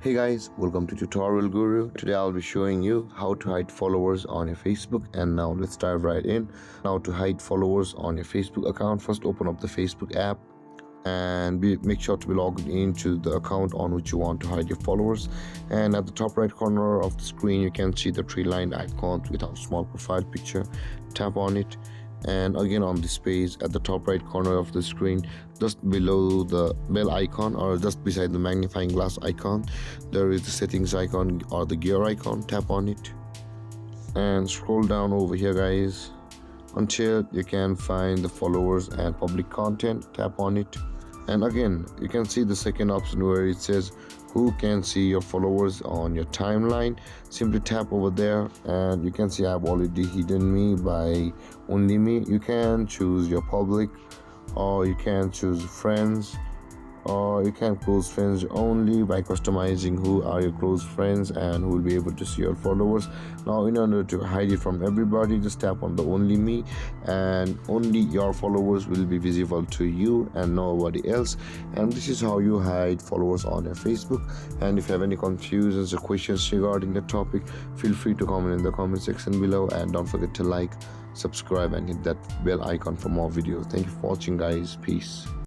Hey guys, welcome to Tutorial Guru. Today I'll be showing you how to hide followers on your Facebook, and now let's dive right in. Now to hide followers on your Facebook account, first open up the Facebook app and make sure to be logged into the account on which you want to hide your followers. And at the top right corner of the screen you can see the three line icon with our small profile picture. Tap on it, and again on this page at the top right corner of the screen, just below the bell icon or just beside the magnifying glass icon, there is the settings icon or the gear icon. Tap on it and scroll down over here guys until you can find the followers and public content. Tap on it, and again you can see the second option where it says who can see your followers on your timeline. Simply tap over there and you can see I've already hidden me by only me. You can choose your public, or you can choose friends, or you can close friends only by customizing who are your close friends and who will be able to see your followers. Now in order to hide it from everybody, just tap on the only me, and only your followers will be visible to you and nobody else. And this is how you hide followers on your Facebook. And if you have any confusions or questions regarding the topic, feel free to comment in the comment section below, and don't forget to like, subscribe and hit that bell icon for more videos. Thank you for watching guys. Peace.